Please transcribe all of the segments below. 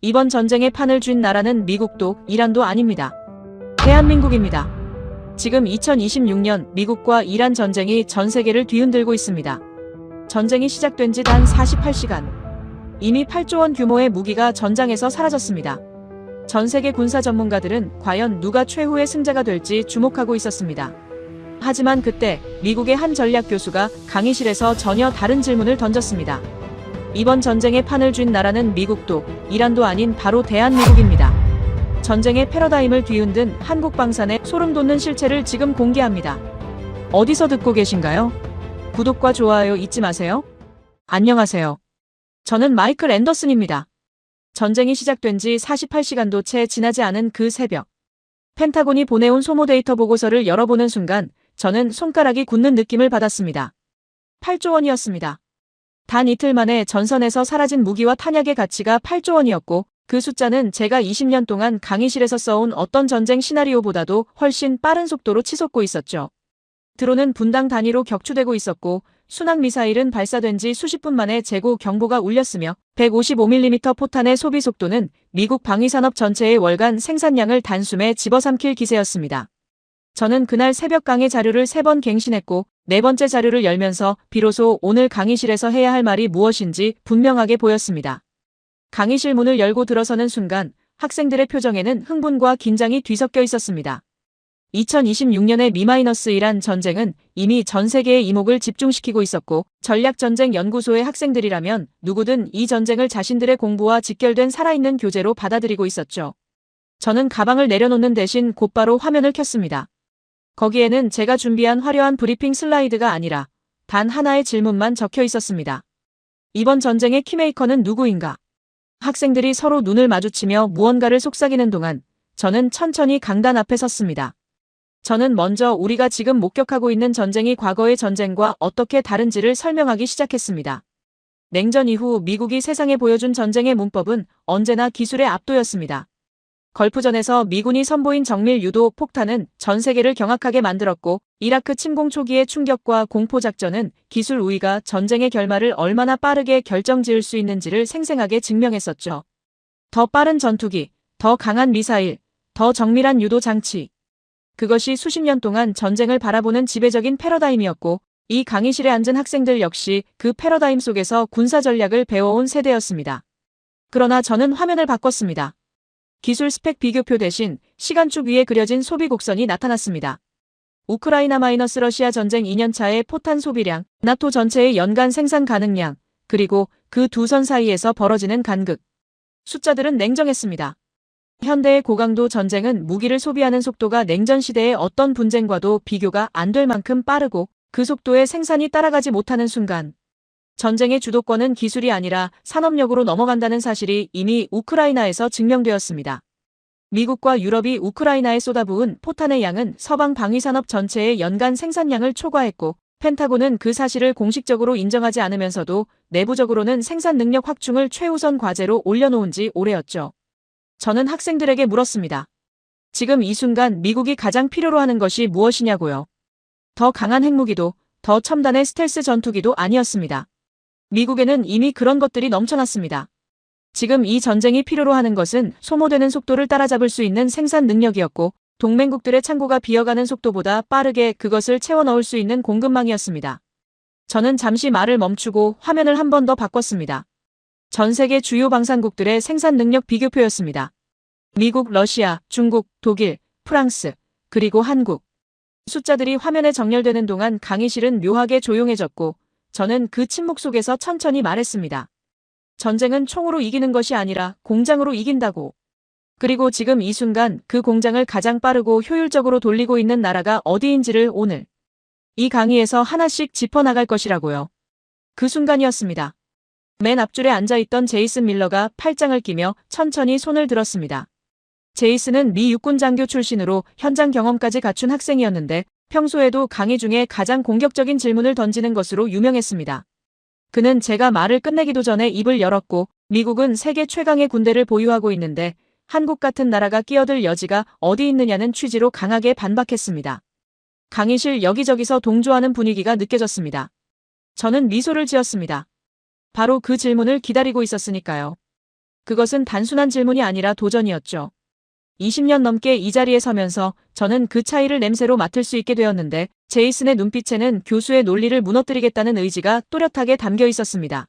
이번 전쟁의 판을 쥔 나라는 미국도 이란도 아닙니다. 대한민국입니다. 지금 2026년 미국과 이란 전쟁이 전 세계를 뒤흔들고 있습니다. 전쟁이 시작된 지 단 48시간. 이미 8조 원 규모의 무기가 전장에서 사라졌습니다. 전 세계 군사 전문가들은 과연 누가 최후의 승자가 될지 주목하고 있었습니다. 하지만 그때 미국의 한 전략 교수가 강의실에서 전혀 다른 질문을 던졌습니다. 이번 전쟁의 판을 쥔 나라는 미국도 이란도 아닌 바로 대한민국입니다. 전쟁의 패러다임을 뒤흔든 한국 방산의 소름 돋는 실체를 지금 공개합니다. 어디서 듣고 계신가요? 구독과 좋아요 잊지 마세요. 안녕하세요. 저는 마이클 앤더슨입니다. 전쟁이 시작된 지 48시간도 채 지나지 않은 그 새벽. 펜타곤이 보내온 소모 데이터 보고서를 열어보는 순간 저는 손가락이 굳는 느낌을 받았습니다. 8조 원이었습니다. 단 이틀 만에 전선에서 사라진 무기와 탄약의 가치가 8조 원이었고 그 숫자는 제가 20년 동안 강의실에서 써온 어떤 전쟁 시나리오보다도 훨씬 빠른 속도로 치솟고 있었죠. 드론은 분당 단위로 격추되고 있었고 순항미사일은 발사된 지 수십 분 만에 재고 경보가 울렸으며 155mm 포탄의 소비 속도는 미국 방위산업 전체의 월간 생산량을 단숨에 집어삼킬 기세였습니다. 저는 그날 새벽 강의 자료를 3번 갱신했고 4번째 자료를 열면서 비로소 오늘 강의실에서 해야 할 말이 무엇인지 분명하게 보였습니다. 강의실 문을 열고 들어서는 순간 학생들의 표정에는 흥분과 긴장이 뒤섞여 있었습니다. 2026년의 Mi-1 전쟁은 이미 전 세계의 이목을 집중시키고 있었고 전략전쟁연구소의 학생들이라면 누구든 이 전쟁을 자신들의 공부와 직결된 살아있는 교재로 받아들이고 있었죠. 저는 가방을 내려놓는 대신 곧바로 화면을 켰습니다. 거기에는 제가 준비한 화려한 브리핑 슬라이드가 아니라 단 하나의 질문만 적혀 있었습니다. 이번 전쟁의 키메이커는 누구인가? 학생들이 서로 눈을 마주치며 무언가를 속삭이는 동안 저는 천천히 강단 앞에 섰습니다. 저는 먼저 우리가 지금 목격하고 있는 전쟁이 과거의 전쟁과 어떻게 다른지를 설명하기 시작했습니다. 냉전 이후 미국이 세상에 보여준 전쟁의 문법은 언제나 기술의 압도였습니다. 걸프전에서 미군이 선보인 정밀 유도 폭탄은 전 세계를 경악하게 만들었고 이라크 침공 초기의 충격과 공포작전은 기술 우위가 전쟁의 결말을 얼마나 빠르게 결정지을 수 있는지를 생생하게 증명했었죠. 더 빠른 전투기, 더 강한 미사일, 더 정밀한 유도 장치. 그것이 수십 년 동안 전쟁을 바라보는 지배적인 패러다임이었고 이 강의실에 앉은 학생들 역시 그 패러다임 속에서 군사 전략을 배워온 세대였습니다. 그러나 저는 화면을 바꿨습니다. 기술 스펙 비교표 대신 시간축 위에 그려진 소비 곡선이 나타났습니다. 우크라이나-러시아 전쟁 2년차의 포탄 소비량, 나토 전체의 연간 생산 가능량, 그리고 그 두 선 사이에서 벌어지는 간극. 숫자들은 냉정했습니다. 현대의 고강도 전쟁은 무기를 소비하는 속도가 냉전 시대의 어떤 분쟁과도 비교가 안 될 만큼 빠르고 그 속도에 생산이 따라가지 못하는 순간 전쟁의 주도권은 기술이 아니라 산업력으로 넘어간다는 사실이 이미 우크라이나에서 증명되었습니다. 미국과 유럽이 우크라이나에 쏟아부은 포탄의 양은 서방 방위산업 전체의 연간 생산량을 초과했고 펜타곤은 그 사실을 공식적으로 인정하지 않으면서도 내부적으로는 생산 능력 확충을 최우선 과제로 올려놓은 지 오래였죠. 저는 학생들에게 물었습니다. 지금 이 순간 미국이 가장 필요로 하는 것이 무엇이냐고요. 더 강한 핵무기도, 더 첨단의 스텔스 전투기도 아니었습니다. 미국에는 이미 그런 것들이 넘쳐났습니다. 지금 이 전쟁이 필요로 하는 것은 소모되는 속도를 따라잡을 수 있는 생산 능력이었고 동맹국들의 창고가 비어가는 속도보다 빠르게 그것을 채워 넣을 수 있는 공급망이었습니다. 저는 잠시 말을 멈추고 화면을 한 번 더 바꿨습니다. 전 세계 주요 방산국들의 생산 능력 비교표였습니다. 미국, 러시아, 중국, 독일, 프랑스, 그리고 한국. 숫자들이 화면에 정렬되는 동안 강의실은 묘하게 조용해졌고 저는 그 침묵 속에서 천천히 말했습니다. 전쟁은 총으로 이기는 것이 아니라 공장으로 이긴다고. 그리고 지금 이 순간 그 공장을 가장 빠르고 효율적으로 돌리고 있는 나라가 어디인지를 오늘 이 강의에서 하나씩 짚어나갈 것이라고요. 그 순간이었습니다. 맨 앞줄에 앉아있던 제이슨 밀러가 팔짱을 끼며 천천히 손을 들었습니다. 제이슨은 미 육군 장교 출신으로 현장 경험까지 갖춘 학생이었는데 평소에도 강의 중에 가장 공격적인 질문을 던지는 것으로 유명했습니다. 그는 제가 말을 끝내기도 전에 입을 열었고 미국은 세계 최강의 군대를 보유하고 있는데 한국 같은 나라가 끼어들 여지가 어디 있느냐는 취지로 강하게 반박했습니다. 강의실 여기저기서 동조하는 분위기가 느껴졌습니다. 저는 미소를 지었습니다. 바로 그 질문을 기다리고 있었으니까요. 그것은 단순한 질문이 아니라 도전이었죠. 20년 넘게 이 자리에 서면서 저는 그 차이를 냄새로 맡을 수 있게 되었는데 제이슨의 눈빛에는 교수의 논리를 무너뜨리겠다는 의지가 또렷하게 담겨 있었습니다.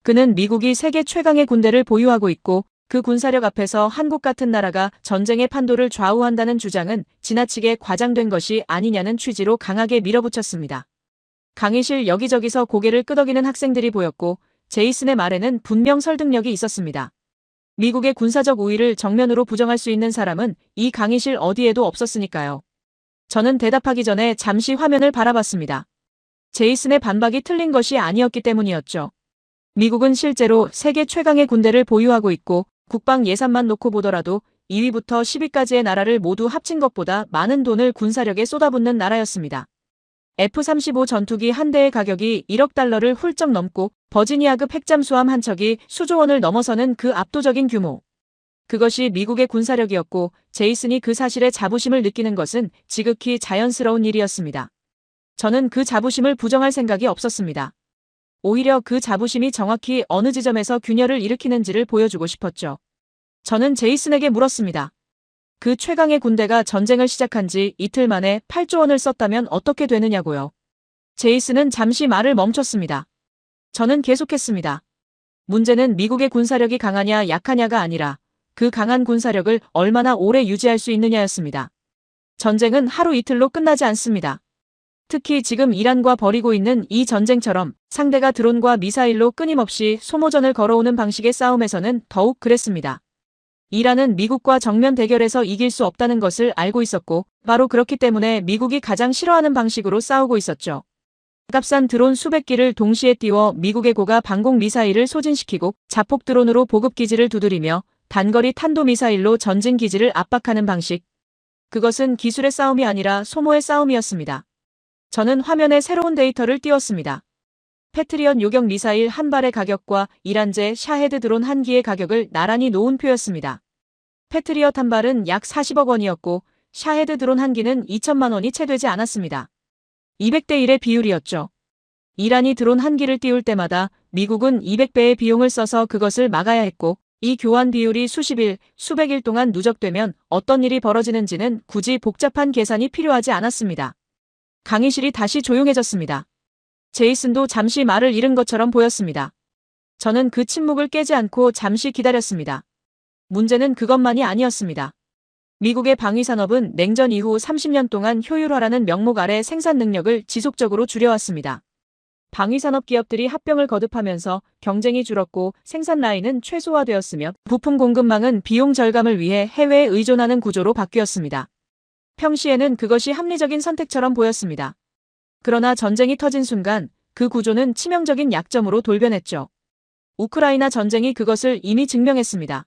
그는 미국이 세계 최강의 군대를 보유하고 있고 그 군사력 앞에서 한국 같은 나라가 전쟁의 판도를 좌우한다는 주장은 지나치게 과장된 것이 아니냐는 취지로 강하게 밀어붙였습니다. 강의실 여기저기서 고개를 끄덕이는 학생들이 보였고 제이슨의 말에는 분명 설득력이 있었습니다. 미국의 군사적 우위를 정면으로 부정할 수 있는 사람은 이 강의실 어디에도 없었으니까요. 저는 대답하기 전에 잠시 화면을 바라봤습니다. 제이슨의 반박이 틀린 것이 아니었기 때문이었죠. 미국은 실제로 세계 최강의 군대를 보유하고 있고 국방 예산만 놓고 보더라도 2위부터 10위까지의 나라를 모두 합친 것보다 많은 돈을 군사력에 쏟아붓는 나라였습니다. F-35 전투기 한 대의 가격이 1억 달러를 훌쩍 넘고 버지니아급 핵잠수함 한 척이 수조 원을 넘어서는 그 압도적인 규모. 그것이 미국의 군사력이었고 제이슨이 그 사실에 자부심을 느끼는 것은 지극히 자연스러운 일이었습니다. 저는 그 자부심을 부정할 생각이 없었습니다. 오히려 그 자부심이 정확히 어느 지점에서 균열을 일으키는지를 보여주고 싶었죠. 저는 제이슨에게 물었습니다. 그 최강의 군대가 전쟁을 시작한 지 이틀 만에 8조 원을 썼다면 어떻게 되느냐고요. 제이슨은 잠시 말을 멈췄습니다. 저는 계속했습니다. 문제는 미국의 군사력이 강하냐 약하냐가 아니라 그 강한 군사력을 얼마나 오래 유지할 수 있느냐였습니다. 전쟁은 하루 이틀로 끝나지 않습니다. 특히 지금 이란과 벌이고 있는 이 전쟁처럼 상대가 드론과 미사일로 끊임없이 소모전을 걸어오는 방식의 싸움에서는 더욱 그랬습니다. 이란은 미국과 정면 대결에서 이길 수 없다는 것을 알고 있었고 바로 그렇기 때문에 미국이 가장 싫어하는 방식으로 싸우고 있었죠. 값싼 드론 수백 기를 동시에 띄워 미국의 고가 방공 미사일을 소진시키고 자폭 드론으로 보급 기지를 두드리며 단거리 탄도미사일로 전진 기지를 압박하는 방식. 그것은 기술의 싸움이 아니라 소모의 싸움이었습니다. 저는 화면에 새로운 데이터를 띄웠습니다. 패트리엇 요격 미사일 한 발의 가격과 이란제 샤헤드 드론 한 기의 가격을 나란히 놓은 표였습니다. 패트리엇 한 발은 약 40억 원이었고 샤헤드 드론 한 기는 2천만 원이 채 되지 않았습니다. 200대 1의 비율이었죠. 이란이 드론 한 기를 띄울 때마다 미국은 200배의 비용을 써서 그것을 막아야 했고 이 교환 비율이 수십 일, 수백 일 동안 누적되면 어떤 일이 벌어지는지는 굳이 복잡한 계산이 필요하지 않았습니다. 강의실이 다시 조용해졌습니다. 제이슨도 잠시 말을 잃은 것처럼 보였습니다. 저는 그 침묵을 깨지 않고 잠시 기다렸습니다. 문제는 그것만이 아니었습니다. 미국의 방위산업은 냉전 이후 30년 동안 효율화라는 명목 아래 생산 능력을 지속적으로 줄여왔습니다. 방위산업 기업들이 합병을 거듭하면서 경쟁이 줄었고 생산 라인은 최소화되었으며 부품 공급망은 비용 절감을 위해 해외에 의존하는 구조로 바뀌었습니다. 평시에는 그것이 합리적인 선택처럼 보였습니다. 그러나 전쟁이 터진 순간 그 구조는 치명적인 약점으로 돌변했죠. 우크라이나 전쟁이 그것을 이미 증명했습니다.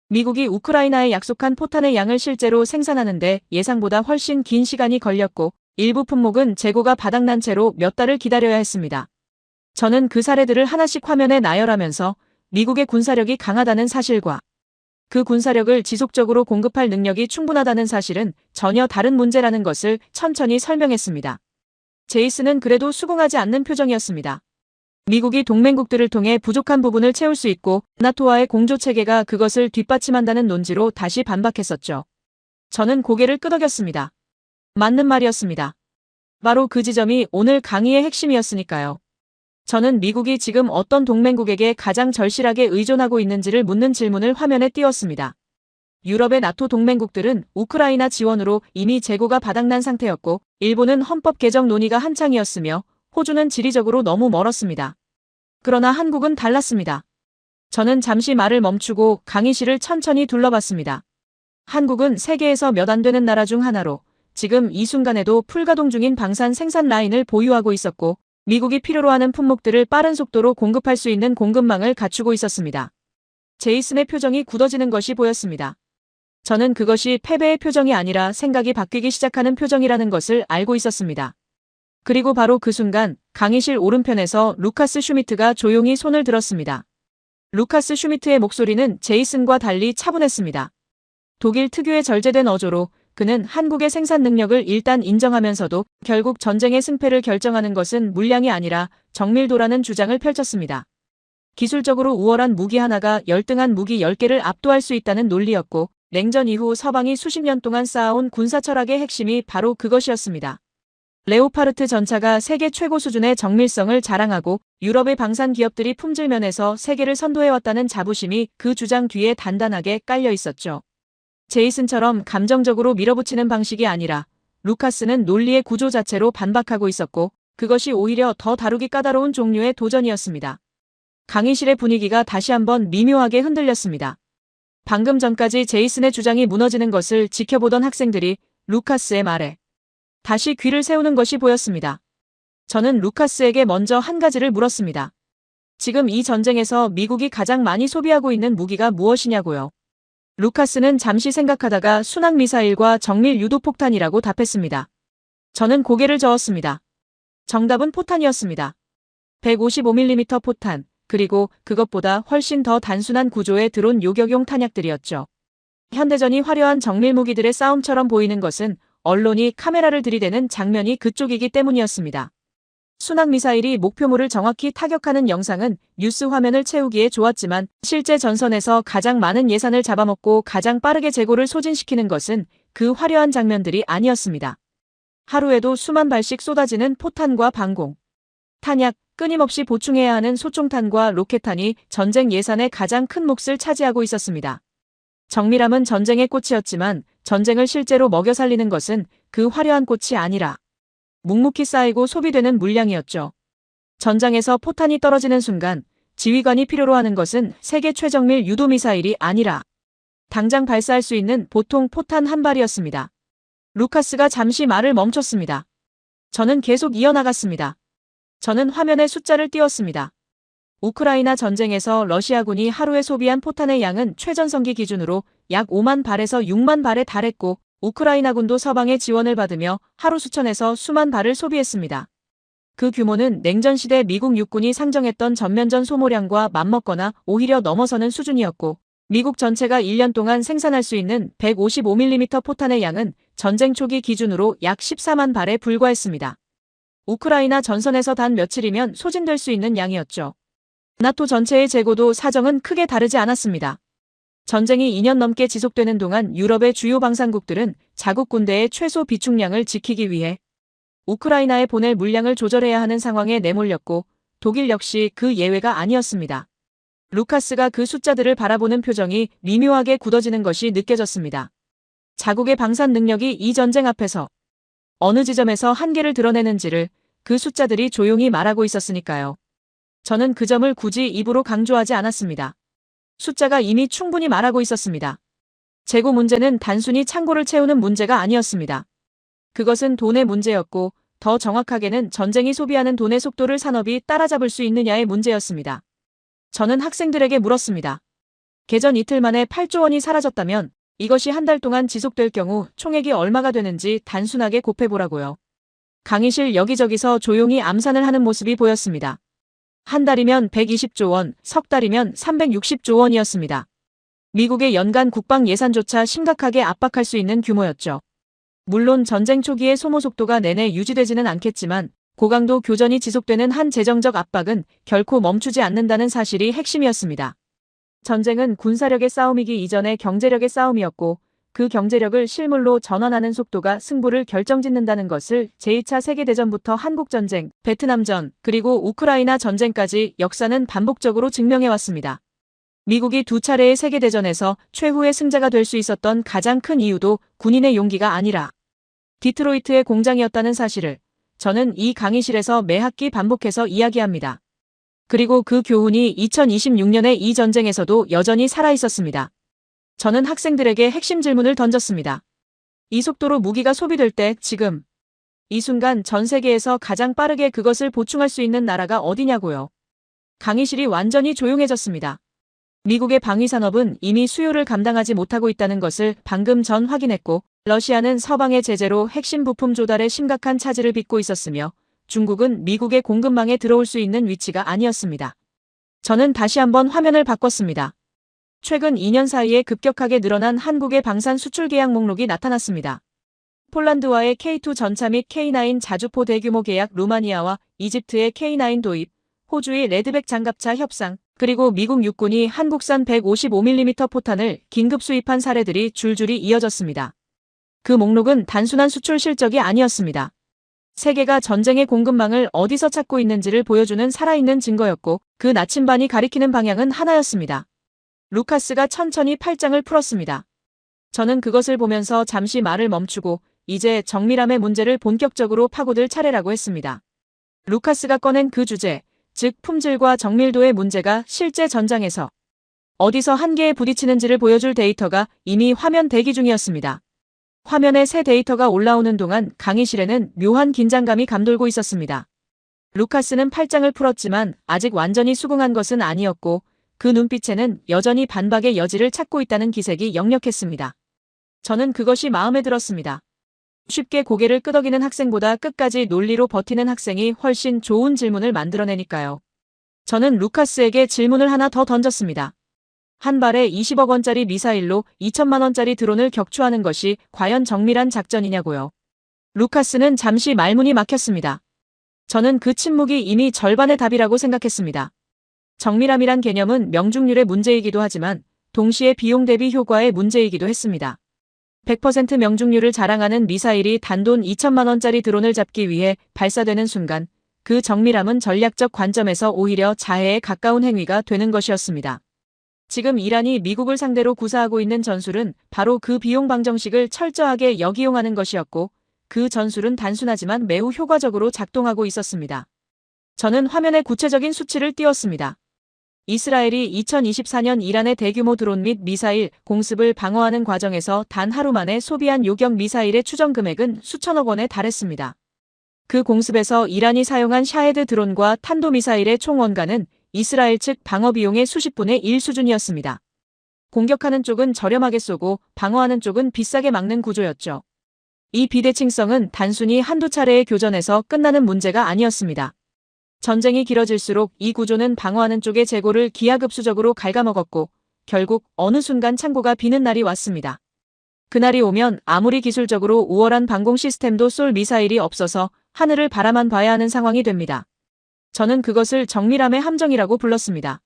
미국이 우크라이나에 약속한 포탄의 양을 실제로 생산하는데 예상보다 훨씬 긴 시간이 걸렸고 일부 품목은 재고가 바닥난 채로 몇 달을 기다려야 했습니다. 저는 그 사례들을 하나씩 화면에 나열하면서 미국의 군사력이 강하다는 사실과 그 군사력을 지속적으로 공급할 능력이 충분하다는 사실은 전혀 다른 문제라는 것을 천천히 설명했습니다. 제이슨은 그래도 수긍하지 않는 표정이었습니다. 미국이 동맹국들을 통해 부족한 부분을 채울 수 있고 나토와의 공조체계가 그것을 뒷받침한다는 논지로 다시 반박했었죠. 저는 고개를 끄덕였습니다. 맞는 말이었습니다. 바로 그 지점이 오늘 강의의 핵심이었으니까요. 저는 미국이 지금 어떤 동맹국에게 가장 절실하게 의존하고 있는지를 묻는 질문을 화면에 띄웠습니다. 유럽의 나토 동맹국들은 우크라이나 지원으로 이미 재고가 바닥난 상태였고 일본은 헌법 개정 논의가 한창이었으며 호주는 지리적으로 너무 멀었습니다. 그러나 한국은 달랐습니다. 저는 잠시 말을 멈추고 강의실을 천천히 둘러봤습니다. 한국은 세계에서 몇 안 되는 나라 중 하나로 지금 이 순간에도 풀가동 중인 방산 생산 라인을 보유하고 있었고 미국이 필요로 하는 품목들을 빠른 속도로 공급할 수 있는 공급망을 갖추고 있었습니다. 제이슨의 표정이 굳어지는 것이 보였습니다. 저는 그것이 패배의 표정이 아니라 생각이 바뀌기 시작하는 표정이라는 것을 알고 있었습니다. 그리고 바로 그 순간 강의실 오른편에서 루카스 슈미트가 조용히 손을 들었습니다. 루카스 슈미트의 목소리는 제이슨과 달리 차분했습니다. 독일 특유의 절제된 어조로 그는 한국의 생산 능력을 일단 인정하면서도 결국 전쟁의 승패를 결정하는 것은 물량이 아니라 정밀도라는 주장을 펼쳤습니다. 기술적으로 우월한 무기 하나가 열등한 무기 10개를 압도할 수 있다는 논리였고, 냉전 이후 서방이 수십 년 동안 쌓아온 군사 철학의 핵심이 바로 그것이었습니다. 레오파르트 전차가 세계 최고 수준의 정밀성을 자랑하고 유럽의 방산 기업들이 품질 면에서 세계를 선도해왔다는 자부심이 그 주장 뒤에 단단하게 깔려 있었죠. 제이슨처럼 감정적으로 밀어붙이는 방식이 아니라 루카스는 논리의 구조 자체로 반박하고 있었고 그것이 오히려 더 다루기 까다로운 종류의 도전이었습니다. 강의실의 분위기가 다시 한번 미묘하게 흔들렸습니다. 방금 전까지 제이슨의 주장이 무너지는 것을 지켜보던 학생들이 루카스의 말에 다시 귀를 세우는 것이 보였습니다. 저는 루카스에게 먼저 한 가지를 물었습니다. 지금 이 전쟁에서 미국이 가장 많이 소비하고 있는 무기가 무엇이냐고요. 루카스는 잠시 생각하다가 순항미사일과 정밀 유도폭탄이라고 답했습니다. 저는 고개를 저었습니다. 정답은 포탄이었습니다. 155mm 포탄, 그리고 그것보다 훨씬 더 단순한 구조의 드론 요격용 탄약들이었죠. 현대전이 화려한 정밀 무기들의 싸움처럼 보이는 것은 언론이 카메라를 들이대는 장면이 그쪽이기 때문이었습니다. 순항미사일이 목표물을 정확히 타격하는 영상은 뉴스 화면을 채우기에 좋았지만 실제 전선에서 가장 많은 예산을 잡아먹고 가장 빠르게 재고를 소진시키는 것은 그 화려한 장면들이 아니었습니다. 하루에도 수만 발씩 쏟아지는 포탄과 방공, 탄약, 끊임없이 보충해야 하는 소총탄과 로켓탄이 전쟁 예산의 가장 큰 몫을 차지하고 있었습니다. 정밀함은 전쟁의 꽃이었지만 전쟁을 실제로 먹여 살리는 것은 그 화려한 꽃이 아니라 묵묵히 쌓이고 소비되는 물량이었죠. 전장에서 포탄이 떨어지는 순간 지휘관이 필요로 하는 것은 세계 최정밀 유도미사일이 아니라 당장 발사할 수 있는 보통 포탄 한 발이었습니다. 루카스가 잠시 말을 멈췄습니다. 저는 계속 이어나갔습니다. 저는 화면에 숫자를 띄웠습니다. 우크라이나 전쟁에서 러시아군이 하루에 소비한 포탄의 양은 최전성기 기준으로 약 5만 발에서 6만 발에 달했고 우크라이나군도 서방의 지원을 받으며 하루 수천에서 수만 발을 소비했습니다. 그 규모는 냉전시대 미국 육군이 상정했던 전면전 소모량과 맞먹거나 오히려 넘어서는 수준이었고 미국 전체가 1년 동안 생산할 수 있는 155mm 포탄의 양은 전쟁 초기 기준으로 약 14만 발에 불과했습니다. 우크라이나 전선에서 단 며칠이면 소진될 수 있는 양이었죠. 나토 전체의 재고도 사정은 크게 다르지 않았습니다. 전쟁이 2년 넘게 지속되는 동안 유럽의 주요 방산국들은 자국 군대의 최소 비축량을 지키기 위해 우크라이나에 보낼 물량을 조절해야 하는 상황에 내몰렸고 독일 역시 그 예외가 아니었습니다. 루카스가 그 숫자들을 바라보는 표정이 미묘하게 굳어지는 것이 느껴졌습니다. 자국의 방산 능력이 이 전쟁 앞에서 어느 지점에서 한계를 드러내는지를 그 숫자들이 조용히 말하고 있었으니까요. 저는 그 점을 굳이 입으로 강조하지 않았습니다. 숫자가 이미 충분히 말하고 있었습니다. 재고 문제는 단순히 창고를 채우는 문제가 아니었습니다. 그것은 돈의 문제였고 더 정확하게는 전쟁이 소비하는 돈의 속도를 산업이 따라잡을 수 있느냐의 문제였습니다. 저는 학생들에게 물었습니다. 개전 이틀 만에 8조 원이 사라졌다면 이것이 한 달 동안 지속될 경우 총액이 얼마가 되는지 단순하게 곱해보라고요. 강의실 여기저기서 조용히 암산을 하는 모습이 보였습니다. 한 달이면 120조 원, 석 달이면 360조 원이었습니다. 미국의 연간 국방 예산조차 심각하게 압박할 수 있는 규모였죠. 물론 전쟁 초기의 소모 속도가 내내 유지되지는 않겠지만 고강도 교전이 지속되는 한 재정적 압박은 결코 멈추지 않는다는 사실이 핵심이었습니다. 전쟁은 군사력의 싸움이기 이전의 경제력의 싸움이었고 그 경제력을 실물로 전환하는 속도가 승부를 결정짓는다는 것을 제2차 세계대전부터 한국전쟁, 베트남전, 그리고 우크라이나 전쟁까지 역사는 반복적으로 증명해왔습니다. 미국이 두 차례의 세계대전에서 최후의 승자가 될 수 있었던 가장 큰 이유도 군인의 용기가 아니라 디트로이트의 공장이었다는 사실을 저는 이 강의실에서 매 학기 반복해서 이야기합니다. 그리고 그 교훈이 2026년의 이 전쟁에서도 여전히 살아있었습니다. 저는 학생들에게 핵심 질문을 던졌습니다. 이 속도로 무기가 소비될 때 지금 이 순간 전 세계에서 가장 빠르게 그것을 보충할 수 있는 나라가 어디냐고요. 강의실이 완전히 조용해졌습니다. 미국의 방위산업은 이미 수요를 감당하지 못하고 있다는 것을 방금 전 확인했고 러시아는 서방의 제재로 핵심 부품 조달에 심각한 차질을 빚고 있었으며 중국은 미국의 공급망에 들어올 수 있는 위치가 아니었습니다. 저는 다시 한번 화면을 바꿨습니다. 최근 2년 사이에 급격하게 늘어난 한국의 방산 수출 계약 목록이 나타났습니다. 폴란드와의 K2 전차 및 K9 자주포 대규모 계약, 루마니아와 이집트의 K9 도입, 호주의 레드백 장갑차 협상, 그리고 미국 육군이 한국산 155mm 포탄을 긴급 수입한 사례들이 줄줄이 이어졌습니다. 그 목록은 단순한 수출 실적이 아니었습니다. 세계가 전쟁의 공급망을 어디서 찾고 있는지를 보여주는 살아있는 증거였고 그 나침반이 가리키는 방향은 하나였습니다. 루카스가 천천히 팔짱을 풀었습니다. 저는 그것을 보면서 잠시 말을 멈추고 이제 정밀함의 문제를 본격적으로 파고들 차례라고 했습니다. 루카스가 꺼낸 그 주제, 즉 품질과 정밀도의 문제가 실제 전장에서 어디서 한계에 부딪히는지를 보여줄 데이터가 이미 화면 대기 중이었습니다. 화면에 새 데이터가 올라오는 동안 강의실에는 묘한 긴장감이 감돌고 있었습니다. 루카스는 팔짱을 풀었지만 아직 완전히 수긍한 것은 아니었고 그 눈빛에는 여전히 반박의 여지를 찾고 있다는 기색이 역력했습니다. 저는 그것이 마음에 들었습니다. 쉽게 고개를 끄덕이는 학생보다 끝까지 논리로 버티는 학생이 훨씬 좋은 질문을 만들어내니까요. 저는 루카스에게 질문을 하나 더 던졌습니다. 한 발에 20억 원짜리 미사일로 2천만 원짜리 드론을 격추하는 것이 과연 정밀한 작전이냐고요. 루카스는 잠시 말문이 막혔습니다. 저는 그 침묵이 이미 절반의 답이라고 생각했습니다. 정밀함이란 개념은 명중률의 문제이기도 하지만 동시에 비용 대비 효과의 문제이기도 했습니다. 100% 명중률을 자랑하는 미사일이 단돈 2천만 원짜리 드론을 잡기 위해 발사되는 순간 그 정밀함은 전략적 관점에서 오히려 자해에 가까운 행위가 되는 것이었습니다. 지금 이란이 미국을 상대로 구사하고 있는 전술은 바로 그 비용 방정식을 철저하게 역이용하는 것이었고 그 전술은 단순하지만 매우 효과적으로 작동하고 있었습니다. 저는 화면에 구체적인 수치를 띄웠습니다. 이스라엘이 2024년 이란의 대규모 드론 및 미사일 공습을 방어하는 과정에서 단 하루 만에 소비한 요격 미사일의 추정 금액은 수천억 원에 달했습니다. 그 공습에서 이란이 사용한 샤헤드 드론과 탄도미사일의 총 원가는 이스라엘 측 방어 비용의 수십 분의 1 수준이었습니다. 공격하는 쪽은 저렴하게 쏘고 방어하는 쪽은 비싸게 막는 구조였죠. 이 비대칭성은 단순히 한두 차례의 교전에서 끝나는 문제가 아니었습니다. 전쟁이 길어질수록 이 구조는 방어하는 쪽의 재고를 기하급수적으로 갉아먹었고 결국 어느 순간 창고가 비는 날이 왔습니다. 그날이 오면 아무리 기술적으로 우월한 방공 시스템도 쏠 미사일이 없어서 하늘을 바라만 봐야 하는 상황이 됩니다. 저는 그것을 정밀함의 함정이라고 불렀습니다.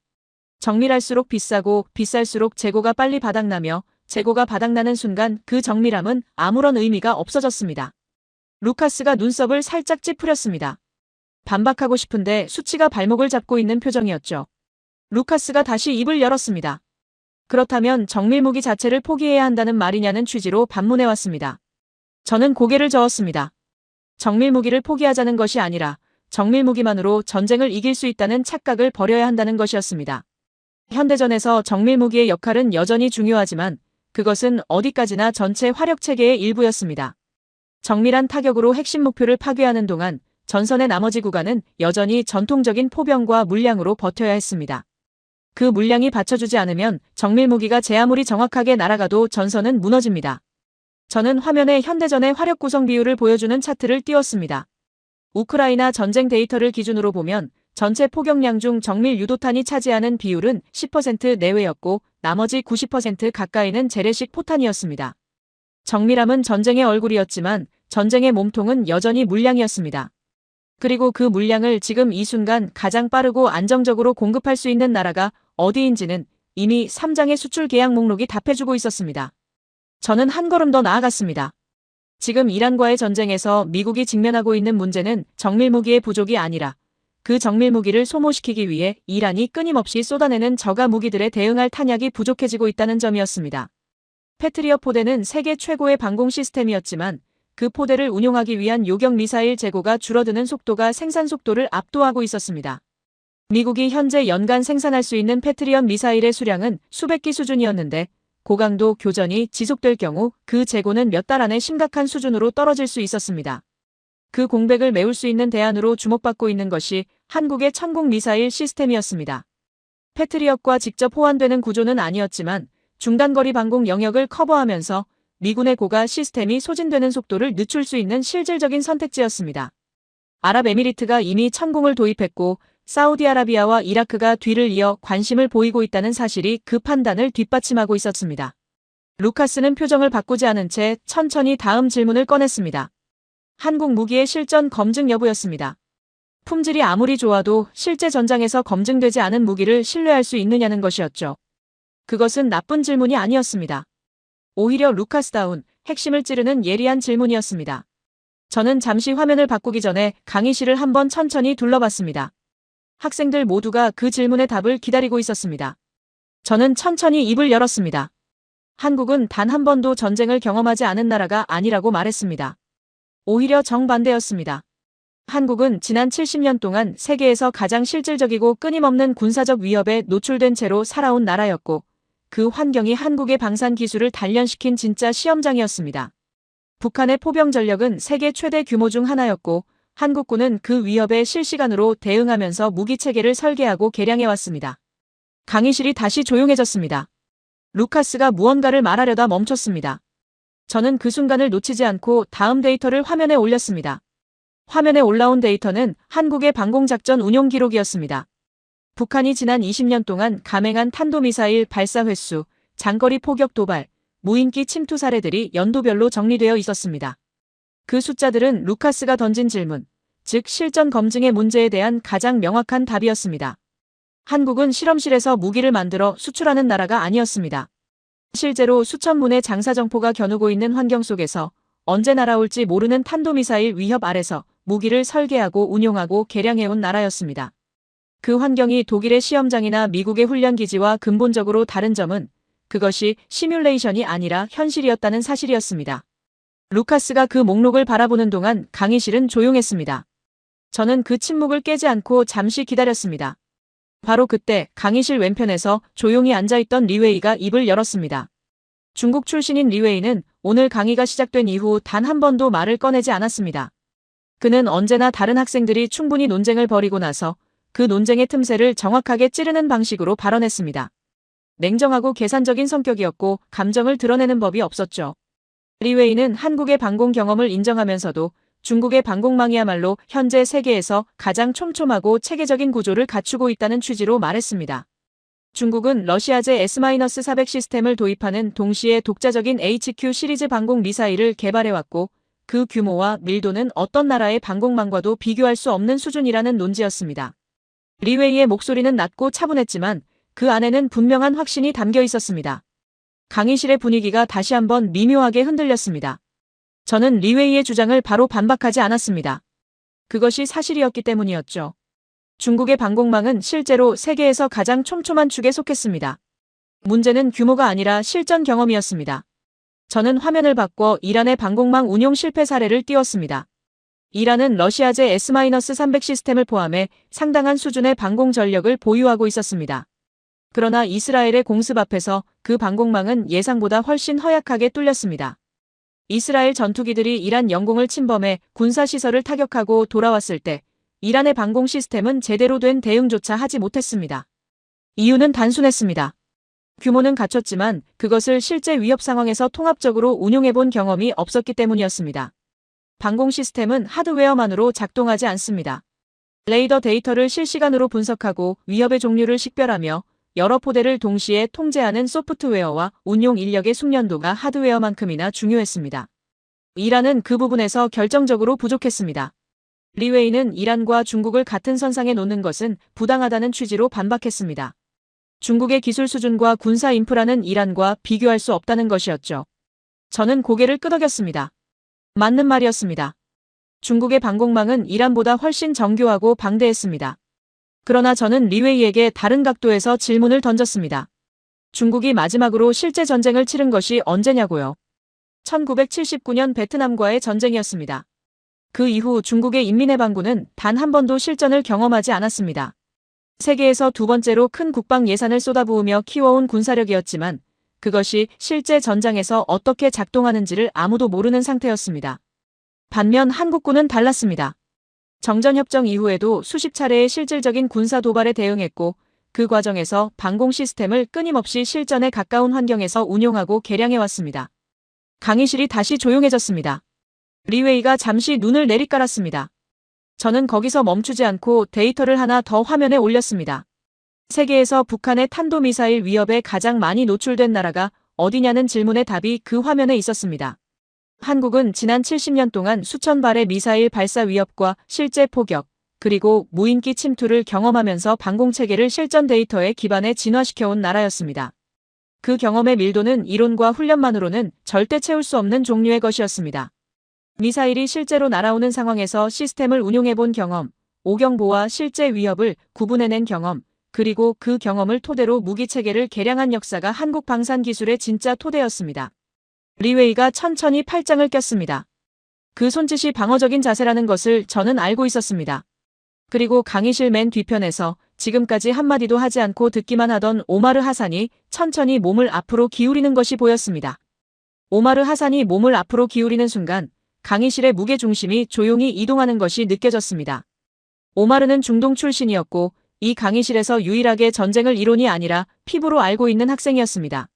정밀할수록 비싸고 비쌀수록 재고가 빨리 바닥나며 재고가 바닥나는 순간 그 정밀함은 아무런 의미가 없어졌습니다. 루카스가 눈썹을 살짝 찌푸렸습니다. 반박하고 싶은데 수치가 발목을 잡고 있는 표정이었죠. 루카스가 다시 입을 열었습니다. 그렇다면 정밀무기 자체를 포기해야 한다는 말이냐는 취지로 반문해왔습니다. 저는 고개를 저었습니다. 정밀무기를 포기하자는 것이 아니라 정밀무기만으로 전쟁을 이길 수 있다는 착각을 버려야 한다는 것이었습니다. 현대전에서 정밀무기의 역할은 여전히 중요하지만 그것은 어디까지나 전체 화력체계의 일부였습니다. 정밀한 타격으로 핵심 목표를 파괴하는 동안 전선의 나머지 구간은 여전히 전통적인 포병과 물량으로 버텨야 했습니다. 그 물량이 받쳐주지 않으면 정밀무기가 제 아무리 정확하게 날아가도 전선은 무너집니다. 저는 화면에 현대전의 화력 구성 비율을 보여주는 차트를 띄웠습니다. 우크라이나 전쟁 데이터를 기준으로 보면 전체 포격량 중 정밀 유도탄이 차지하는 비율은 10% 내외였고 나머지 90% 가까이는 재래식 포탄이었습니다. 정밀함은 전쟁의 얼굴이었지만 전쟁의 몸통은 여전히 물량이었습니다. 그리고 그 물량을 지금 이 순간 가장 빠르고 안정적으로 공급할 수 있는 나라가 어디인지는 이미 3장의 수출 계약 목록이 답해주고 있었습니다. 저는 한 걸음 더 나아갔습니다. 지금 이란과의 전쟁에서 미국이 직면하고 있는 문제는 정밀무기의 부족이 아니라 그 정밀무기를 소모시키기 위해 이란이 끊임없이 쏟아내는 저가 무기들에 대응할 탄약이 부족해지고 있다는 점이었습니다. 패트리엇 포대는 세계 최고의 방공 시스템이었지만 그 포대를 운용하기 위한 요격 미사일 재고가 줄어드는 속도가 생산 속도를 압도하고 있었습니다. 미국이 현재 연간 생산할 수 있는 패트리엇 미사일의 수량은 수백 기 수준이었는데 고강도 교전이 지속될 경우 그 재고는 몇 달 안에 심각한 수준으로 떨어질 수 있었습니다. 그 공백을 메울 수 있는 대안으로 주목받고 있는 것이 한국의 천공 미사일 시스템이었습니다. 패트리엇과 직접 호환되는 구조는 아니었지만 중단거리 방공 영역을 커버하면서 미군의 고가 시스템이 소진되는 속도를 늦출 수 있는 실질적인 선택지였습니다. 아랍에미리트가 이미 천공을 도입했고 사우디아라비아와 이라크가 뒤를 이어 관심을 보이고 있다는 사실이 그 판단을 뒷받침하고 있었습니다. 루카스는 표정을 바꾸지 않은 채 천천히 다음 질문을 꺼냈습니다. 한국 무기의 실전 검증 여부였습니다. 품질이 아무리 좋아도 실제 전장에서 검증되지 않은 무기를 신뢰할 수 있느냐는 것이었죠. 그것은 나쁜 질문이 아니었습니다. 오히려 루카스다운 핵심을 찌르는 예리한 질문이었습니다. 저는 잠시 화면을 바꾸기 전에 강의실을 한번 천천히 둘러봤습니다. 학생들 모두가 그 질문의 답을 기다리고 있었습니다. 저는 천천히 입을 열었습니다. 한국은 단 한 번도 전쟁을 경험하지 않은 나라가 아니라고 말했습니다. 오히려 정반대였습니다. 한국은 지난 70년 동안 세계에서 가장 실질적이고 끊임없는 군사적 위협에 노출된 채로 살아온 나라였고, 그 환경이 한국의 방산 기술을 단련시킨 진짜 시험장이었습니다. 북한의 포병 전력은 세계 최대 규모 중 하나였고, 한국군은 그 위협에 실시간으로 대응하면서 무기체계를 설계하고 개량해왔습니다. 강의실이 다시 조용해졌습니다. 루카스가 무언가를 말하려다 멈췄습니다. 저는 그 순간을 놓치지 않고 다음 데이터를 화면에 올렸습니다. 화면에 올라온 데이터는 한국의 방공작전 운용 기록이었습니다. 북한이 지난 20년 동안 감행한 탄도미사일 발사 횟수, 장거리 포격 도발, 무인기 침투 사례들이 연도별로 정리되어 있었습니다. 그 숫자들은 루카스가 던진 질문, 즉 실전 검증의 문제에 대한 가장 명확한 답이었습니다. 한국은 실험실에서 무기를 만들어 수출하는 나라가 아니었습니다. 실제로 수천 문의 장사정포가 겨누고 있는 환경 속에서 언제 날아올지 모르는 탄도미사일 위협 아래서 무기를 설계하고 운용하고 개량해온 나라였습니다. 그 환경이 독일의 시험장이나 미국의 훈련기지와 근본적으로 다른 점은 그것이 시뮬레이션이 아니라 현실이었다는 사실이었습니다. 루카스가 그 목록을 바라보는 동안 강의실은 조용했습니다. 저는 그 침묵을 깨지 않고 잠시 기다렸습니다. 바로 그때 강의실 왼편에서 조용히 앉아있던 리웨이가 입을 열었습니다. 중국 출신인 리웨이는 오늘 강의가 시작된 이후 단 한 번도 말을 꺼내지 않았습니다. 그는 언제나 다른 학생들이 충분히 논쟁을 벌이고 나서 그 논쟁의 틈새를 정확하게 찌르는 방식으로 발언했습니다. 냉정하고 계산적인 성격이었고 감정을 드러내는 법이 없었죠. 리웨이는 한국의 방공 경험을 인정하면서도 중국의 방공망이야말로 현재 세계에서 가장 촘촘하고 체계적인 구조를 갖추고 있다는 취지로 말했습니다. 중국은 러시아제 S-400 시스템을 도입하는 동시에 독자적인 HQ 시리즈 방공 미사일을 개발해왔고 그 규모와 밀도는 어떤 나라의 방공망과도 비교할 수 없는 수준이라는 논지였습니다. 리웨이의 목소리는 낮고 차분했지만 그 안에는 분명한 확신이 담겨 있었습니다. 강의실의 분위기가 다시 한번 미묘하게 흔들렸습니다. 저는 리웨이의 주장을 바로 반박하지 않았습니다. 그것이 사실이었기 때문이었죠. 중국의 방공망은 실제로 세계에서 가장 촘촘한 축에 속했습니다. 문제는 규모가 아니라 실전 경험이었습니다. 저는 화면을 바꿔 이란의 방공망 운용 실패 사례를 띄웠습니다. 이란은 러시아제 S-300 시스템을 포함해 상당한 수준의 방공 전력을 보유하고 있었습니다. 그러나 이스라엘의 공습 앞에서 그 방공망은 예상보다 훨씬 허약하게 뚫렸습니다. 이스라엘 전투기들이 이란 영공을 침범해 군사시설을 타격하고 돌아왔을 때 이란의 방공 시스템은 제대로 된 대응조차 하지 못했습니다. 이유는 단순했습니다. 규모는 갖췄지만 그것을 실제 위협 상황에서 통합적으로 운용해본 경험이 없었기 때문이었습니다. 방공 시스템은 하드웨어만으로 작동하지 않습니다. 레이더 데이터를 실시간으로 분석하고 위협의 종류를 식별하며 여러 포대를 동시에 통제하는 소프트웨어와 운용 인력의 숙련도가 하드웨어만큼이나 중요했습니다. 이란은 그 부분에서 결정적으로 부족했습니다. 리웨이는 이란과 중국을 같은 선상에 놓는 것은 부당하다는 취지로 반박했습니다. 중국의 기술 수준과 군사 인프라는 이란과 비교할 수 없다는 것이었죠. 저는 고개를 끄덕였습니다. 맞는 말이었습니다. 중국의 방공망은 이란보다 훨씬 정교하고 방대했습니다. 그러나 저는 리웨이에게 다른 각도에서 질문을 던졌습니다. 중국이 마지막으로 실제 전쟁을 치른 것이 언제냐고요. 1979년 베트남과의 전쟁이었습니다. 그 이후 중국의 인민해방군은 단 한 번도 실전을 경험하지 않았습니다. 세계에서 두 번째로 큰 국방 예산을 쏟아부으며 키워온 군사력이었지만 그것이 실제 전장에서 어떻게 작동하는지를 아무도 모르는 상태였습니다. 반면 한국군은 달랐습니다. 정전협정 이후에도 수십 차례의 실질적인 군사 도발에 대응했고 그 과정에서 방공 시스템을 끊임없이 실전에 가까운 환경에서 운용하고 개량해왔습니다. 강의실이 다시 조용해졌습니다. 리웨이가 잠시 눈을 내리깔았습니다. 저는 거기서 멈추지 않고 데이터를 하나 더 화면에 올렸습니다. 세계에서 북한의 탄도미사일 위협에 가장 많이 노출된 나라가 어디냐는 질문의 답이 그 화면에 있었습니다. 한국은 지난 70년 동안 수천 발의 미사일 발사 위협과 실제 포격, 그리고 무인기 침투를 경험하면서 방공체계를 실전 데이터에 기반해 진화시켜온 나라였습니다. 그 경험의 밀도는 이론과 훈련만으로는 절대 채울 수 없는 종류의 것이었습니다. 미사일이 실제로 날아오는 상황에서 시스템을 운용해본 경험, 오경보와 실제 위협을 구분해낸 경험, 그리고 그 경험을 토대로 무기체계를 개량한 역사가 한국 방산기술의 진짜 토대였습니다. 리웨이가 천천히 팔짱을 꼈습니다. 그 손짓이 방어적인 자세라는 것을 저는 알고 있었습니다. 그리고 강의실 맨 뒤편에서 지금까지 한마디도 하지 않고 듣기만 하던 오마르 하산이 천천히 몸을 앞으로 기울이는 것이 보였습니다. 오마르 하산이 몸을 앞으로 기울이는 순간 강의실의 무게중심이 조용히 이동하는 것이 느껴졌습니다. 오마르는 중동 출신이었고 이 강의실에서 유일하게 전쟁을 이론이 아니라 피부로 알고 있는 학생이었습니다.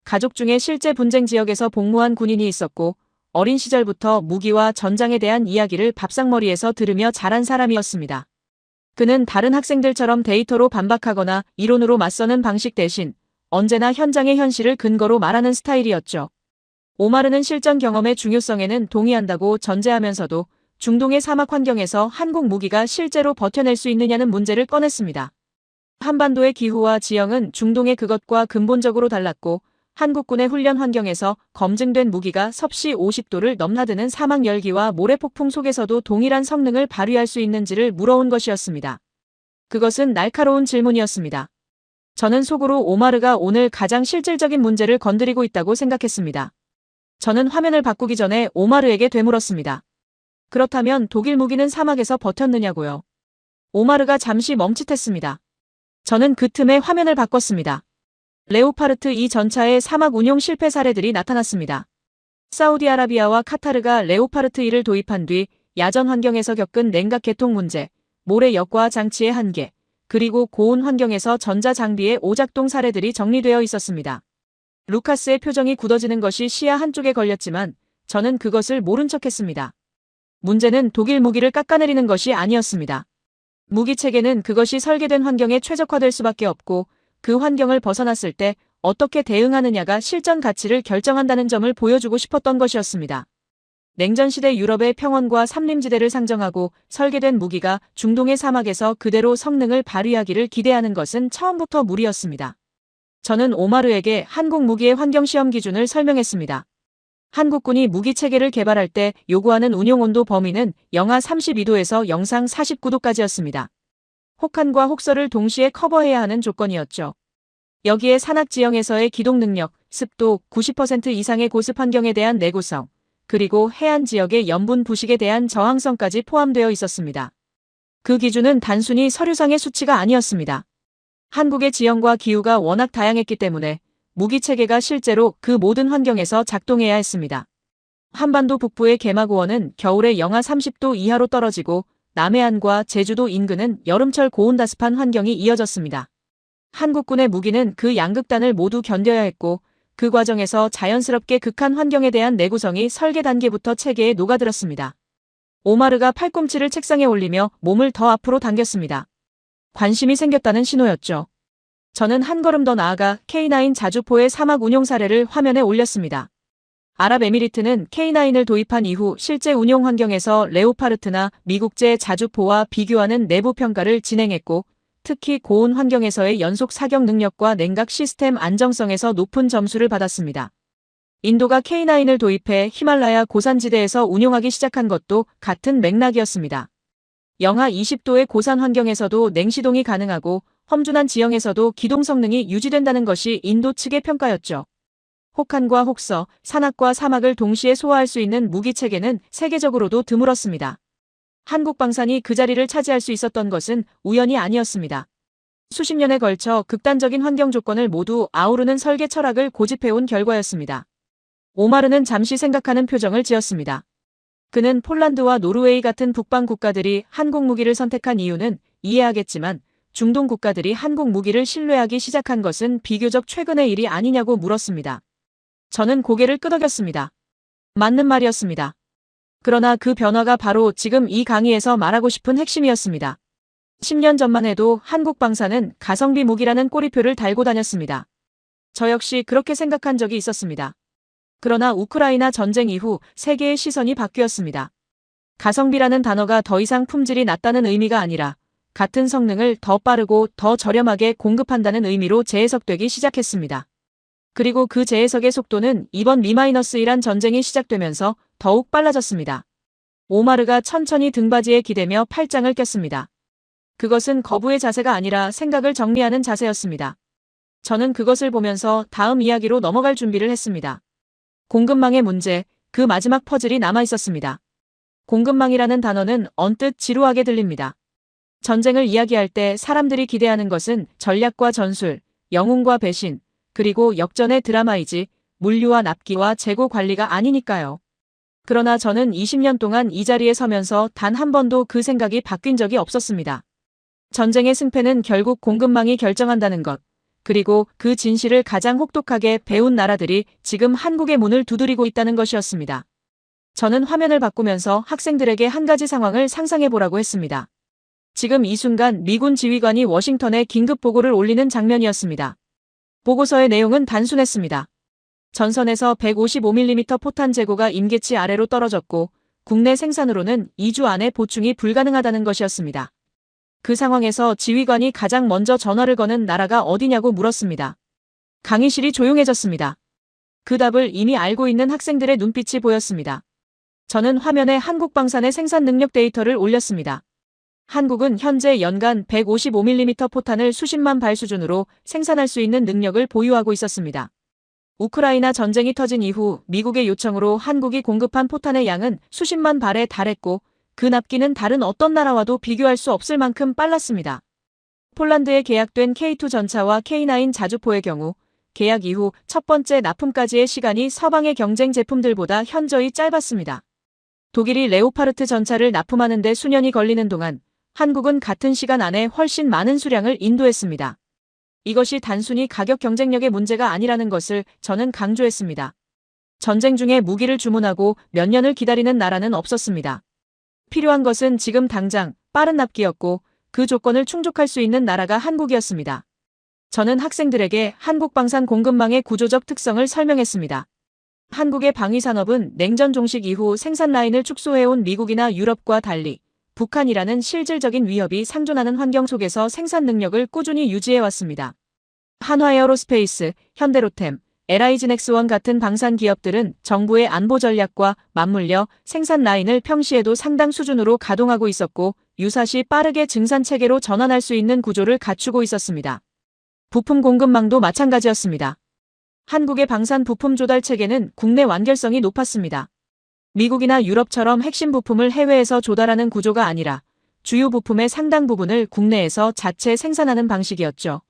가족 중에 실제 분쟁 지역에서 복무한 군인이 있었고 어린 시절부터 무기와 전장에 대한 이야기를 밥상머리에서 들으며 자란 사람이었습니다. 그는 다른 학생들처럼 데이터로 반박하거나 이론으로 맞서는 방식 대신 언제나 현장의 현실을 근거로 말하는 스타일이었죠. 오마르는 실전 경험의 중요성에는 동의한다고 전제하면서도 중동의 사막 환경에서 한국 무기가 실제로 버텨낼 수 있느냐는 문제를 꺼냈습니다. 한반도의 기후와 지형은 중동의 그것과 근본적으로 달랐고 한국군의 훈련 환경에서 검증된 무기가 섭씨 50도를 넘나드는 사막 열기와 모래폭풍 속에서도 동일한 성능을 발휘할 수 있는지를 물어온 것이었습니다. 그것은 날카로운 질문이었습니다. 저는 속으로 오마르가 오늘 가장 실질적인 문제를 건드리고 있다고 생각했습니다. 저는 화면을 바꾸기 전에 오마르에게 되물었습니다. 그렇다면 독일 무기는 사막에서 버텼느냐고요? 오마르가 잠시 멈칫했습니다. 저는 그 틈에 화면을 바꿨습니다. 레오파르트 2 전차의 사막 운용 실패 사례들이 나타났습니다. 사우디아라비아와 카타르가 레오파르트 2를 도입한 뒤 야전 환경에서 겪은 냉각 개통 문제, 모래 역과 장치의 한계, 그리고 고온 환경에서 전자장비의 오작동 사례들이 정리되어 있었습니다. 루카스의 표정이 굳어지는 것이 시야 한쪽에 걸렸지만 저는 그것을 모른 척했습니다. 문제는 독일 무기를 깎아내리는 것이 아니었습니다. 무기 체계는 그것이 설계된 환경에 최적화될 수밖에 없고 그 환경을 벗어났을 때 어떻게 대응하느냐가 실전 가치를 결정한다는 점을 보여주고 싶었던 것이었습니다. 냉전시대 유럽의 평원과 산림지대를 상정하고 설계된 무기가 중동의 사막에서 그대로 성능을 발휘하기를 기대하는 것은 처음부터 무리였습니다. 저는 오마르에게 한국 무기의 환경시험 기준을 설명했습니다. 한국군이 무기체계를 개발할 때 요구하는 운용온도 범위는 영하 32도에서 영상 49도까지였습니다. 혹한과 혹서를 동시에 커버해야 하는 조건이었죠. 여기에 산악 지형에서의 기동 능력, 습도, 90% 이상의 고습 환경에 대한 내구성, 그리고 해안 지역의 염분 부식에 대한 저항성까지 포함되어 있었습니다. 그 기준은 단순히 서류상의 수치가 아니었습니다. 한국의 지형과 기후가 워낙 다양했기 때문에 무기체계가 실제로 그 모든 환경에서 작동해야 했습니다. 한반도 북부의 개마고원은 겨울에 영하 30도 이하로 떨어지고 남해안과 제주도 인근은 여름철 고온다습한 환경이 이어졌습니다. 한국군의 무기는 그 양극단을 모두 견뎌야 했고 그 과정에서 자연스럽게 극한 환경에 대한 내구성이 설계 단계부터 체계에 녹아들었습니다. 오마르가 팔꿈치를 책상에 올리며 몸을 더 앞으로 당겼습니다. 관심이 생겼다는 신호였죠. 저는 한 걸음 더 나아가 K9 자주포의 사막 운용 사례를 화면에 올렸습니다. 아랍에미리트는 K9을 도입한 이후 실제 운용 환경에서 레오파르트나 미국제 자주포와 비교하는 내부 평가를 진행했고 특히 고온 환경에서의 연속 사격 능력과 냉각 시스템 안정성에서 높은 점수를 받았습니다. 인도가 K9을 도입해 히말라야 고산지대에서 운용하기 시작한 것도 같은 맥락이었습니다. 영하 20도의 고산 환경에서도 냉시동이 가능하고 험준한 지형에서도 기동 성능이 유지된다는 것이 인도 측의 평가였죠. 혹한과 혹서, 산악과 사막을 동시에 소화할 수 있는 무기체계는 세계적으로도 드물었습니다. 한국 방산이 그 자리를 차지할 수 있었던 것은 우연이 아니었습니다. 수십 년에 걸쳐 극단적인 환경 조건을 모두 아우르는 설계 철학을 고집해온 결과였습니다. 오마르는 잠시 생각하는 표정을 지었습니다. 그는 폴란드와 노르웨이 같은 북방 국가들이 한국 무기를 선택한 이유는 이해하겠지만 중동 국가들이 한국 무기를 신뢰하기 시작한 것은 비교적 최근의 일이 아니냐고 물었습니다. 저는 고개를 끄덕였습니다. 맞는 말이었습니다. 그러나 그 변화가 바로 지금 이 강의에서 말하고 싶은 핵심이었습니다. 10년 전만 해도 한국 방산은 가성비 무기라는 꼬리표를 달고 다녔습니다. 저 역시 그렇게 생각한 적이 있었습니다. 그러나 우크라이나 전쟁 이후 세계의 시선이 바뀌었습니다. 가성비라는 단어가 더 이상 품질이 낮다는 의미가 아니라 같은 성능을 더 빠르고 더 저렴하게 공급한다는 의미로 재해석되기 시작했습니다. 그리고 그 재해석의 속도는 이번 Mi-1 전쟁이 시작되면서 더욱 빨라졌습니다. 오마르가 천천히 등받이에 기대며 팔짱을 꼈습니다. 그것은 거부의 자세가 아니라 생각을 정리하는 자세였습니다. 저는 그것을 보면서 다음 이야기로 넘어갈 준비를 했습니다. 공급망의 문제, 그 마지막 퍼즐이 남아 있었습니다. 공급망이라는 단어는 언뜻 지루하게 들립니다. 전쟁을 이야기할 때 사람들이 기대하는 것은 전략과 전술, 영웅과 배신, 그리고 역전의 드라마이지 물류와 납기와 재고 관리가 아니니까요. 그러나 저는 20년 동안 이 자리에 서면서 단 한 번도 그 생각이 바뀐 적이 없었습니다. 전쟁의 승패는 결국 공급망이 결정한다는 것, 그리고 그 진실을 가장 혹독하게 배운 나라들이 지금 한국의 문을 두드리고 있다는 것이었습니다. 저는 화면을 바꾸면서 학생들에게 한 가지 상황을 상상해보라고 했습니다. 지금 이 순간 미군 지휘관이 워싱턴에 긴급 보고를 올리는 장면이었습니다. 보고서의 내용은 단순했습니다. 전선에서 155mm 포탄 재고가 임계치 아래로 떨어졌고 국내 생산으로는 2주 안에 보충이 불가능하다는 것이었습니다. 그 상황에서 지휘관이 가장 먼저 전화를 거는 나라가 어디냐고 물었습니다. 강의실이 조용해졌습니다. 그 답을 이미 알고 있는 학생들의 눈빛이 보였습니다. 저는 화면에 한국방산의 생산 능력 데이터를 올렸습니다. 한국은 현재 연간 155mm 포탄을 수십만 발 수준으로 생산할 수 있는 능력을 보유하고 있었습니다. 우크라이나 전쟁이 터진 이후 미국의 요청으로 한국이 공급한 포탄의 양은 수십만 발에 달했고 그 납기는 다른 어떤 나라와도 비교할 수 없을 만큼 빨랐습니다. 폴란드에 계약된 K2 전차와 K9 자주포의 경우 계약 이후 첫 번째 납품까지의 시간이 서방의 경쟁 제품들보다 현저히 짧았습니다. 독일이 레오파르트 전차를 납품하는 데 수년이 걸리는 동안 한국은 같은 시간 안에 훨씬 많은 수량을 인도했습니다. 이것이 단순히 가격 경쟁력의 문제가 아니라는 것을 저는 강조했습니다. 전쟁 중에 무기를 주문하고 몇 년을 기다리는 나라는 없었습니다. 필요한 것은 지금 당장 빠른 납기였고 그 조건을 충족할 수 있는 나라가 한국이었습니다. 저는 학생들에게 한국방산 공급망의 구조적 특성을 설명했습니다. 한국의 방위산업은 냉전 종식 이후 생산 라인을 축소해온 미국이나 유럽과 달리 북한이라는 실질적인 위협이 상존하는 환경 속에서 생산 능력을 꾸준히 유지해왔습니다. 한화에어로스페이스, 현대로템, LI지넥스원 같은 방산 기업들은 정부의 안보 전략과 맞물려 생산 라인을 평시에도 상당 수준으로 가동하고 있었고 유사시 빠르게 증산 체계로 전환할 수 있는 구조를 갖추고 있었습니다. 부품 공급망도 마찬가지였습니다. 한국의 방산 부품 조달 체계는 국내 완결성이 높았습니다. 미국이나 유럽처럼 핵심 부품을 해외에서 조달하는 구조가 아니라 주요 부품의 상당 부분을 국내에서 자체 생산하는 방식이었죠.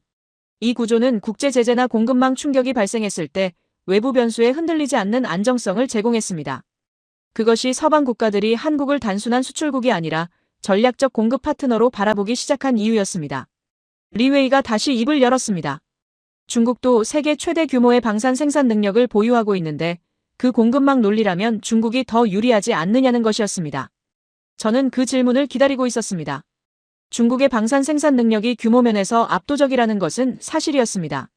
이 구조는 국제 제재나 공급망 충격이 발생했을 때 외부 변수에 흔들리지 않는 안정성을 제공했습니다. 그것이 서방 국가들이 한국을 단순한 수출국이 아니라 전략적 공급 파트너로 바라보기 시작한 이유였습니다. 리웨이가 다시 입을 열었습니다. 중국도 세계 최대 규모의 방산 생산 능력을 보유하고 있는데 그 공급망 논리라면 중국이 더 유리하지 않느냐는 것이었습니다. 저는 그 질문을 기다리고 있었습니다. 중국의 방산 생산 능력이 규모면에서 압도적이라는 것은 사실이었습니다.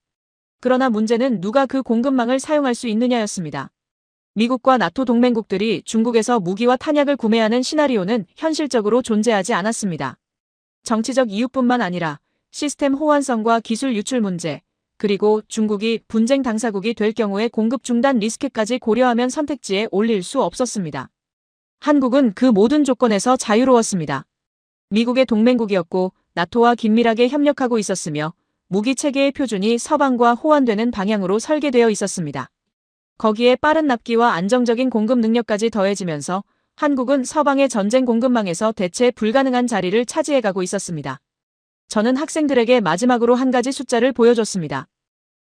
그러나 문제는 누가 그 공급망을 사용할 수 있느냐였습니다. 미국과 나토 동맹국들이 중국에서 무기와 탄약을 구매하는 시나리오는 현실적으로 존재하지 않았습니다. 정치적 이유뿐만 아니라 시스템 호환성과 기술 유출 문제, 그리고 중국이 분쟁 당사국이 될 경우의 공급 중단 리스크까지 고려하면 선택지에 올릴 수 없었습니다. 한국은 그 모든 조건에서 자유로웠습니다. 미국의 동맹국이었고 나토와 긴밀하게 협력하고 있었으며 무기 체계의 표준이 서방과 호환되는 방향으로 설계되어 있었습니다. 거기에 빠른 납기와 안정적인 공급 능력까지 더해지면서 한국은 서방의 전쟁 공급망에서 대체 불가능한 자리를 차지해가고 있었습니다. 저는 학생들에게 마지막으로 한 가지 숫자를 보여줬습니다.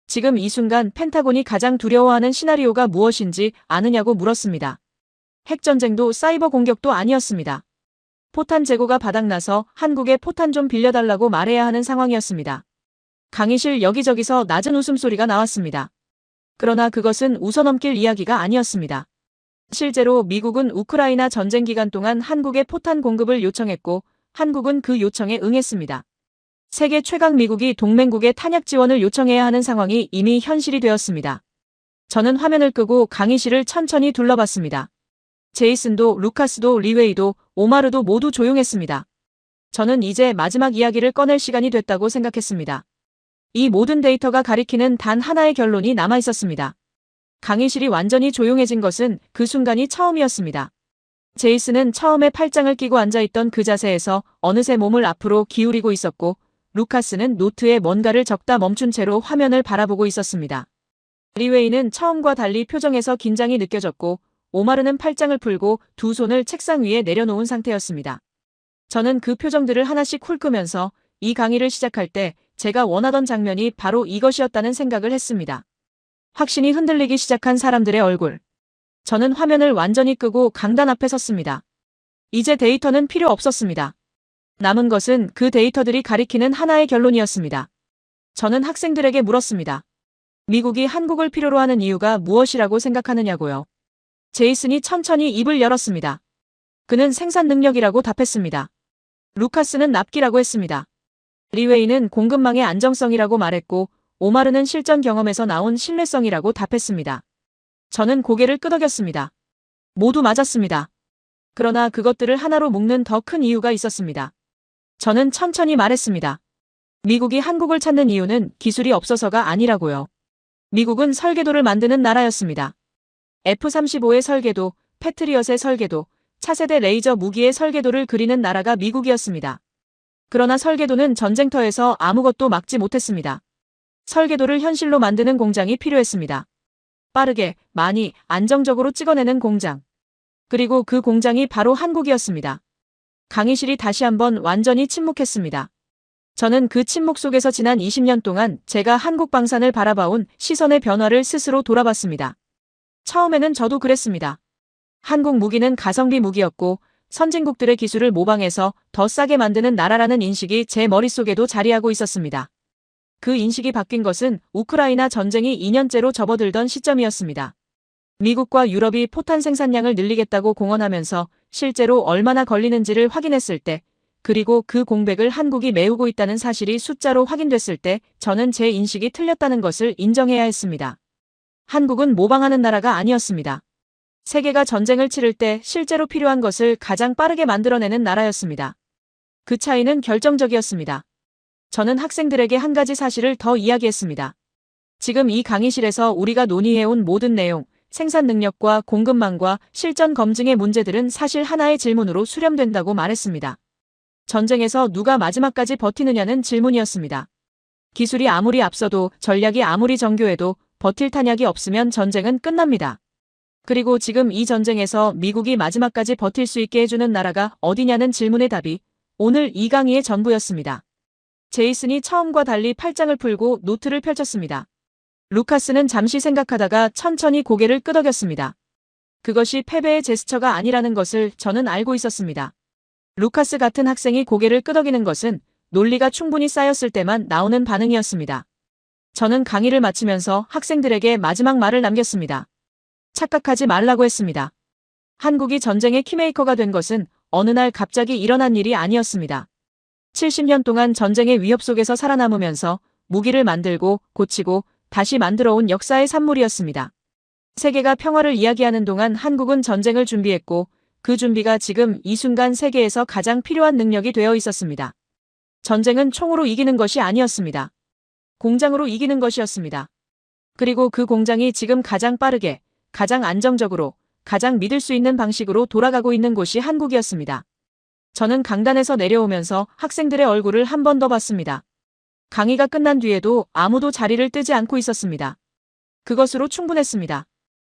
지금 이 순간 펜타곤이 가장 두려워하는 시나리오가 무엇인지 아느냐고 물었습니다. 핵전쟁도 사이버 공격도 아니었습니다. 포탄 재고가 바닥나서 한국에 포탄 좀 빌려달라고 말해야 하는 상황이었습니다. 강의실 여기저기서 낮은 웃음소리가 나왔습니다. 그러나 그것은 웃어넘길 이야기가 아니었습니다. 실제로 미국은 우크라이나 전쟁 기간 동안 한국에 포탄 공급을 요청했고 한국은 그 요청에 응했습니다. 세계 최강 미국이 동맹국의 탄약 지원을 요청해야 하는 상황이 이미 현실이 되었습니다. 저는 화면을 끄고 강의실을 천천히 둘러봤습니다. 제이슨도 루카스도 리웨이도 오마르도 모두 조용했습니다. 저는 이제 마지막 이야기를 꺼낼 시간이 됐다고 생각했습니다. 이 모든 데이터가 가리키는 단 하나의 결론이 남아 있었습니다. 강의실이 완전히 조용해진 것은 그 순간이 처음이었습니다. 제이슨은 처음에 팔짱을 끼고 앉아있던 그 자세에서 어느새 몸을 앞으로 기울이고 있었고, 루카스는 노트에 뭔가를 적다 멈춘 채로 화면을 바라보고 있었습니다. 리웨이는 처음과 달리 표정에서 긴장이 느껴졌고, 오마르는 팔짱을 풀고 두 손을 책상 위에 내려놓은 상태였습니다. 저는 그 표정들을 하나씩 훑으면서 이 강의를 시작할 때 제가 원하던 장면이 바로 이것이었다는 생각을 했습니다. 확신이 흔들리기 시작한 사람들의 얼굴. 저는 화면을 완전히 끄고 강단 앞에 섰습니다. 이제 데이터는 필요 없었습니다. 남은 것은 그 데이터들이 가리키는 하나의 결론이었습니다. 저는 학생들에게 물었습니다. 미국이 한국을 필요로 하는 이유가 무엇이라고 생각하느냐고요. 제이슨이 천천히 입을 열었습니다. 그는 생산 능력이라고 답했습니다. 루카스는 납기라고 했습니다. 리웨이는 공급망의 안정성이라고 말했고, 오마르는 실전 경험에서 나온 신뢰성이라고 답했습니다. 저는 고개를 끄덕였습니다. 모두 맞았습니다. 그러나 그것들을 하나로 묶는 더 큰 이유가 있었습니다. 저는 천천히 말했습니다. 미국이 한국을 찾는 이유는 기술이 없어서가 아니라고요. 미국은 설계도를 만드는 나라였습니다. F-35의 설계도, 패트리엇의 설계도, 차세대 레이저 무기의 설계도를 그리는 나라가 미국이었습니다. 그러나 설계도는 전쟁터에서 아무것도 막지 못했습니다. 설계도를 현실로 만드는 공장이 필요했습니다. 빠르게, 많이, 안정적으로 찍어내는 공장. 그리고 그 공장이 바로 한국이었습니다. 강의실이 다시 한번 완전히 침묵했습니다. 저는 그 침묵 속에서 지난 20년 동안 제가 한국 방산을 바라봐온 시선의 변화를 스스로 돌아봤습니다. 처음에는 저도 그랬습니다. 한국 무기는 가성비 무기였고 선진국들의 기술을 모방해서 더 싸게 만드는 나라라는 인식이 제 머릿속에도 자리하고 있었습니다. 그 인식이 바뀐 것은 우크라이나 전쟁이 2년째로 접어들던 시점이었습니다. 미국과 유럽이 포탄 생산량을 늘리겠다고 공언하면서 실제로 얼마나 걸리는지를 확인했을 때, 그리고 그 공백을 한국이 메우고 있다는 사실이 숫자로 확인됐을 때 저는 제 인식이 틀렸다는 것을 인정해야 했습니다. 한국은 모방하는 나라가 아니었습니다. 세계가 전쟁을 치를 때 실제로 필요한 것을 가장 빠르게 만들어내는 나라였습니다. 그 차이는 결정적이었습니다. 저는 학생들에게 한 가지 사실을 더 이야기했습니다. 지금 이 강의실에서 우리가 논의해온 모든 내용, 생산 능력과 공급망과 실전 검증의 문제들은 사실 하나의 질문으로 수렴된다고 말했습니다. 전쟁에서 누가 마지막까지 버티느냐는 질문이었습니다. 기술이 아무리 앞서도 전략이 아무리 정교해도 버틸 탄약이 없으면 전쟁은 끝납니다. 그리고 지금 이 전쟁에서 미국이 마지막까지 버틸 수 있게 해주는 나라가 어디냐는 질문의 답이 오늘 이 강의의 전부였습니다. 제이슨이 처음과 달리 팔짱을 풀고 노트를 펼쳤습니다. 루카스는 잠시 생각하다가 천천히 고개를 끄덕였습니다. 그것이 패배의 제스처가 아니라는 것을 저는 알고 있었습니다. 루카스 같은 학생이 고개를 끄덕이는 것은 논리가 충분히 쌓였을 때만 나오는 반응이었습니다. 저는 강의를 마치면서 학생들에게 마지막 말을 남겼습니다. 착각하지 말라고 했습니다. 한국이 전쟁의 키메이커가 된 것은 어느 날 갑자기 일어난 일이 아니었습니다. 70년 동안 전쟁의 위협 속에서 살아남으면서 무기를 만들고 고치고 다시 만들어온 역사의 산물이었습니다. 세계가 평화를 이야기하는 동안 한국은 전쟁을 준비했고 그 준비가 지금 이 순간 세계에서 가장 필요한 능력이 되어 있었습니다. 전쟁은 총으로 이기는 것이 아니었습니다. 공장으로 이기는 것이었습니다. 그리고 그 공장이 지금 가장 빠르게, 가장 안정적으로, 가장 믿을 수 있는 방식으로 돌아가고 있는 곳이 한국이었습니다. 저는 강단에서 내려오면서 학생들의 얼굴을 한 번 더 봤습니다. 강의가 끝난 뒤에도 아무도 자리를 뜨지 않고 있었습니다. 그것으로 충분했습니다.